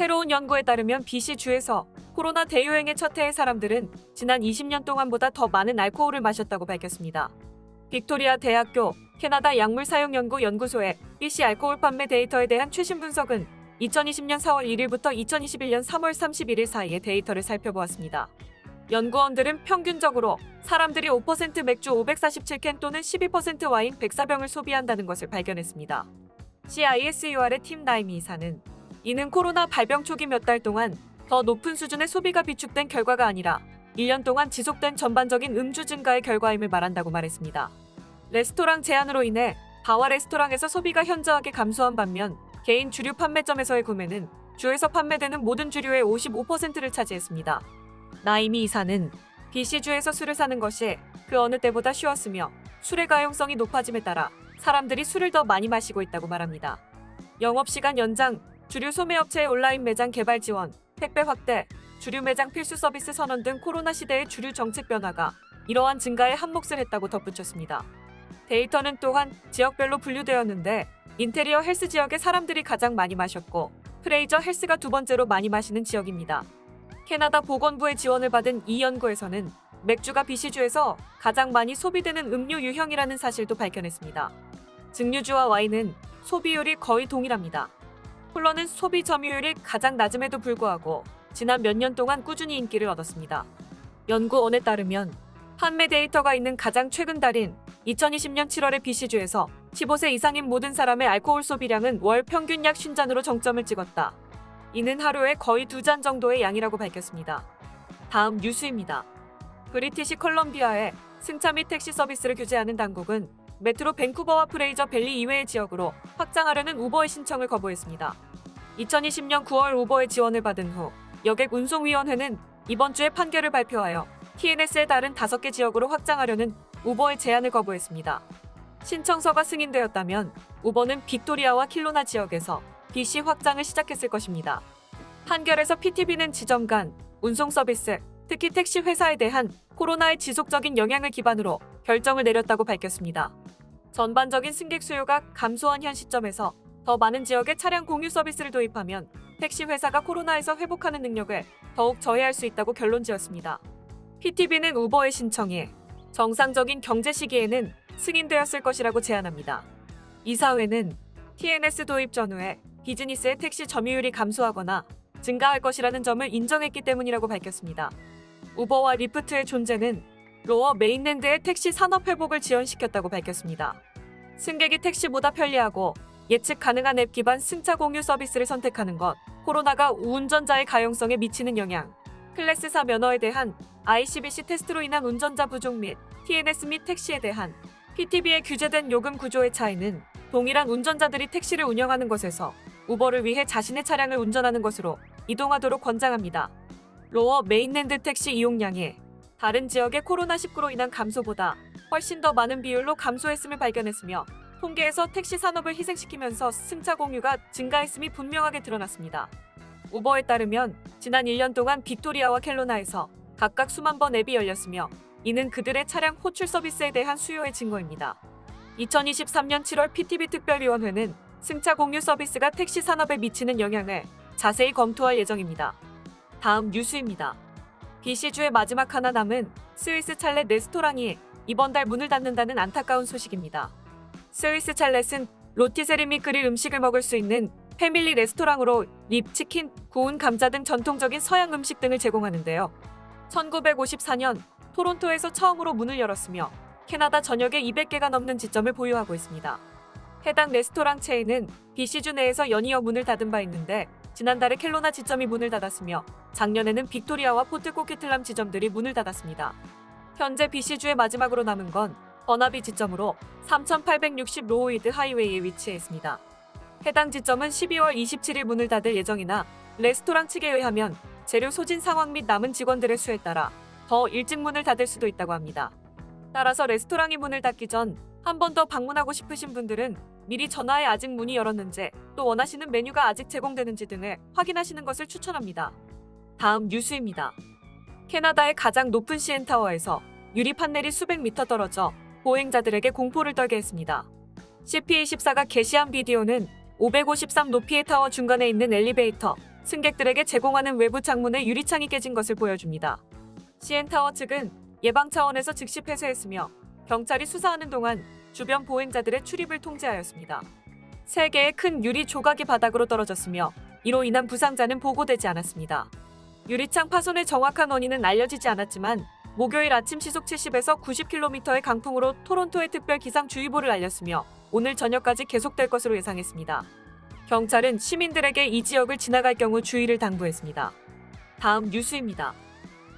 새로운 연구에 따르면 BC주에서 코로나 대유행의 첫 해의 사람들은 지난 20년 동안보다 더 많은 알코올을 마셨다고 밝혔습니다. 빅토리아 대학교 캐나다 약물사용연구 연구소의 BC 알코올 판매 데이터에 대한 최신 분석은 2020년 4월 1일부터 2021년 3월 31일 사이의 데이터를 살펴보았습니다. 연구원들은 평균적으로 사람들이 5% 맥주 547캔 또는 12% 와인 104병을 소비한다는 것을 발견했습니다. CISUR의 팀 나이미 이사는 이는 코로나 발병 초기 몇 달 동안 더 높은 수준의 소비가 비축된 결과가 아니라 1년 동안 지속된 전반적인 음주 증가의 결과임을 말한다고 말했습니다. 레스토랑 제한으로 인해 바와 레스토랑에서 소비가 현저하게 감소한 반면 개인 주류 판매점에서의 구매는 주에서 판매되는 모든 주류의 55%를 차지했습니다. 나이미 이사는 BC주에서 술을 사는 것이 그 어느 때보다 쉬웠으며 술의 가용성이 높아짐에 따라 사람들이 술을 더 많이 마시고 있다고 말합니다. 영업시간 연장, 주류 소매업체의 온라인 매장 개발 지원, 택배 확대, 주류 매장 필수 서비스 선언 등 코로나 시대의 주류 정책 변화가 이러한 증가에 한몫을 했다고 덧붙였습니다. 데이터는 또한 지역별로 분류되었는데 인테리어 헬스 지역에 사람들이 가장 많이 마셨고 프레이저 헬스가 두 번째로 많이 마시는 지역입니다. 캐나다 보건부의 지원을 받은 이 연구에서는 맥주가 BC주에서 가장 많이 소비되는 음료 유형이라는 사실도 밝혀냈습니다. 증류주와 와인은 소비율이 거의 동일합니다. 콜라는 소비 점유율이 가장 낮음에도 불구하고 지난 몇 년 동안 꾸준히 인기를 얻었습니다. 연구원에 따르면 판매 데이터가 있는 가장 최근 달인 2020년 7월에 BC주에서 15세 이상인 모든 사람의 알코올 소비량은 월 평균 약 50잔으로 정점을 찍었다. 이는 하루에 거의 2잔 정도의 양이라고 밝혔습니다. 다음 뉴스입니다. 브리티시 컬럼비아의 승차 및 택시 서비스를 규제하는 당국은 메트로 밴쿠버와 프레이저 밸리 이외의 지역으로 확장하려는 우버의 신청을 거부했습니다. 2020년 9월 우버의 지원을 받은 후 여객운송위원회는 이번 주에 판결을 발표하여 TNS의 다른 5개 지역으로 확장하려는 우버의 제안을 거부했습니다. 신청서가 승인되었다면 우버는 빅토리아와 킬로나 지역에서 BC 확장을 시작했을 것입니다. 판결에서 PTB는 지점 간 운송 서비스, 특히 택시 회사에 대한 코로나의 지속적인 영향을 기반으로 결정을 내렸다고 밝혔습니다. 전반적인 승객 수요가 감소한 현 시점에서 더 많은 지역에 차량 공유 서비스를 도입하면 택시 회사가 코로나에서 회복하는 능력을 더욱 저해할 수 있다고 결론지었습니다. PTB는 우버의 신청이 정상적인 경제 시기에는 승인되었을 것이라고 제안합니다. 이사회는 TNS 도입 전후에 비즈니스의 택시 점유율이 감소하거나 증가할 것이라는 점을 인정했기 때문이라고 밝혔습니다. 우버와 리프트의 존재는 로어 메인랜드의 택시 산업 회복을 지연시켰다고 밝혔습니다. 승객이 택시보다 편리하고 예측 가능한 앱 기반 승차 공유 서비스를 선택하는 것, 코로나가 운전자의 가용성에 미치는 영향, 클래스 4 면허에 대한 ICBC 테스트로 인한 운전자 부족 및 TNS 및 택시에 대한 PTB의 규제된 요금 구조의 차이는 동일한 운전자들이 택시를 운영하는 것에서 우버를 위해 자신의 차량을 운전하는 것으로 이동하도록 권장합니다. 로어 메인랜드 택시 이용량이 다른 지역의 코로나19로 인한 감소보다 훨씬 더 많은 비율로 감소했음을 발견했으며 통계에서 택시 산업을 희생시키면서 승차 공유가 증가했음이 분명하게 드러났습니다. 우버에 따르면 지난 1년 동안 빅토리아와 켈로나에서 각각 수만 번 앱이 열렸으며 이는 그들의 차량 호출 서비스에 대한 수요의 증거입니다. 2023년 7월 PTB 특별위원회는 승차 공유 서비스가 택시 산업에 미치는 영향을 자세히 검토할 예정입니다. 다음 뉴스입니다. BC주의 마지막 하나 남은 스위스 찰렛 레스토랑이 이번 달 문을 닫는다는 안타까운 소식입니다. 스위스 찰렛은 로티세리 및 그릴 음식을 먹을 수 있는 패밀리 레스토랑으로 립, 치킨, 구운 감자 등 전통적인 서양 음식 등을 제공하는데요. 1954년 토론토에서 처음으로 문을 열었으며 캐나다 전역에 200개가 넘는 지점을 보유하고 있습니다. 해당 레스토랑 체인은 BC주 내에서 연이어 문을 닫은 바 있는데 지난달에 켈로나 지점이 문을 닫았으며 작년에는 빅토리아와 포트 코키틀람 지점들이 문을 닫았습니다. 현재 BC주의 마지막으로 남은 건 버나비 지점으로 3860 로우이드 하이웨이에 위치해 있습니다. 해당 지점은 12월 27일 문을 닫을 예정이나 레스토랑 측에 의하면 재료 소진 상황 및 남은 직원들의 수에 따라 더 일찍 문을 닫을 수도 있다고 합니다. 따라서 레스토랑이 문을 닫기 전 한 번 더 방문하고 싶으신 분들은 미리 전화해 아직 문이 열었는지 또 원하시는 메뉴가 아직 제공되는지 등을 확인하시는 것을 추천합니다. 다음 뉴스입니다. 캐나다의 가장 높은 CN타워에서 유리 판넬이 수백 미터 떨어져 보행자들에게 공포를 떨게 했습니다. CPA14가 게시한 비디오는 553 높이의 타워 중간에 있는 엘리베이터 승객들에게 제공하는 외부 창문의 유리창이 깨진 것을 보여줍니다. CN타워 측은 예방 차원에서 즉시 폐쇄했으며 경찰이 수사하는 동안 주변 보행자들의 출입을 통제하였습니다. 3개의 큰 유리 조각이 바닥으로 떨어졌으며 이로 인한 부상자는 보고되지 않았습니다. 유리창 파손의 정확한 원인은 알려지지 않았지만 목요일 아침 시속 70에서 90km의 강풍으로 토론토에 특별 기상주의보를 날렸으며 오늘 저녁까지 계속될 것으로 예상했습니다. 경찰은 시민들에게 이 지역을 지나갈 경우 주의를 당부했습니다. 다음 뉴스입니다.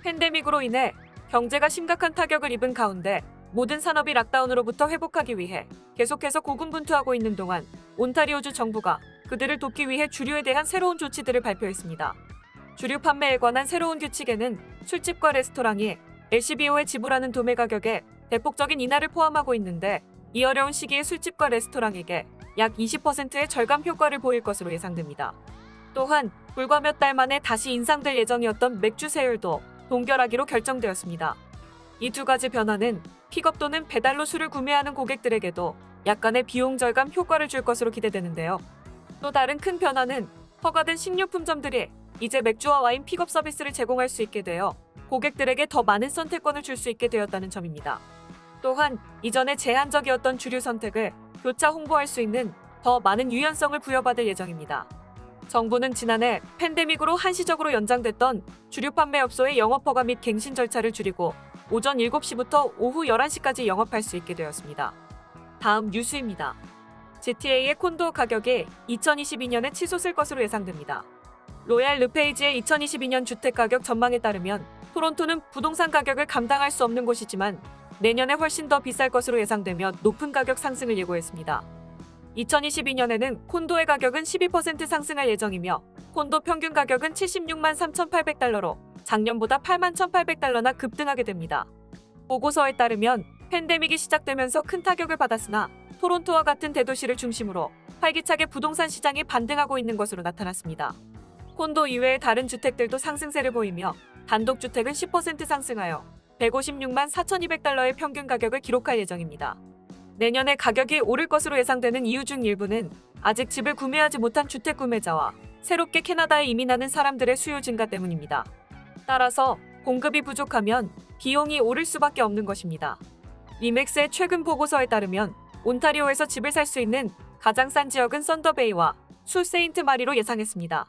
팬데믹으로 인해 경제가 심각한 타격을 입은 가운데 모든 산업이 락다운으로부터 회복하기 위해 계속해서 고군분투하고 있는 동안 온타리오주 정부가 그들을 돕기 위해 주류에 대한 새로운 조치들을 발표했습니다. 주류 판매에 관한 새로운 규칙에는 술집과 레스토랑이 LCBO에 지불하는 도매 가격에 대폭적인 인하를 포함하고 있는데 이 어려운 시기에 술집과 레스토랑에게 약 20%의 절감 효과를 보일 것으로 예상됩니다. 또한 불과 몇 달 만에 다시 인상될 예정이었던 맥주 세율도 동결하기로 결정되었습니다. 이 두 가지 변화는 픽업 또는 배달로 술을 구매하는 고객들에게도 약간의 비용 절감 효과를 줄 것으로 기대되는데요. 또 다른 큰 변화는 허가된 식료품점들이 이제 맥주와 와인 픽업 서비스를 제공할 수 있게 되어 고객들에게 더 많은 선택권을 줄 수 있게 되었다는 점입니다. 또한 이전에 제한적이었던 주류 선택을 교차 홍보할 수 있는 더 많은 유연성을 부여받을 예정입니다. 정부는 지난해 팬데믹으로 한시적으로 연장됐던 주류 판매업소의 영업허가 및 갱신 절차를 줄이고 오전 7시부터 오후 11시까지 영업할 수 있게 되었습니다. 다음 뉴스입니다. GTA의 콘도 가격이 2022년에 치솟을 것으로 예상됩니다. 로얄 르페이지의 2022년 주택가격 전망에 따르면 토론토는 부동산 가격을 감당할 수 없는 곳이지만 내년에 훨씬 더 비쌀 것으로 예상되며 높은 가격 상승을 예고했습니다. 2022년에는 콘도의 가격은 12% 상승할 예정이며 콘도 평균 가격은 76만 3,800달러로 작년보다 8만 1,800달러나 급등하게 됩니다. 보고서에 따르면 팬데믹이 시작되면서 큰 타격을 받았으나 토론토와 같은 대도시를 중심으로 활기차게 부동산 시장이 반등하고 있는 것으로 나타났습니다. 콘도 이외의 다른 주택들도 상승세를 보이며 단독주택은 10% 상승하여 156만 4,200달러의 평균 가격을 기록할 예정입니다. 내년에 가격이 오를 것으로 예상되는 이유 중 일부는 아직 집을 구매하지 못한 주택 구매자와 새롭게 캐나다에 이민하는 사람들의 수요 증가 때문입니다. 따라서 공급이 부족하면 비용이 오를 수밖에 없는 것입니다. 리맥스의 최근 보고서에 따르면 온타리오에서 집을 살 수 있는 가장 싼 지역은 썬더베이와 수 세인트 마리로 예상했습니다.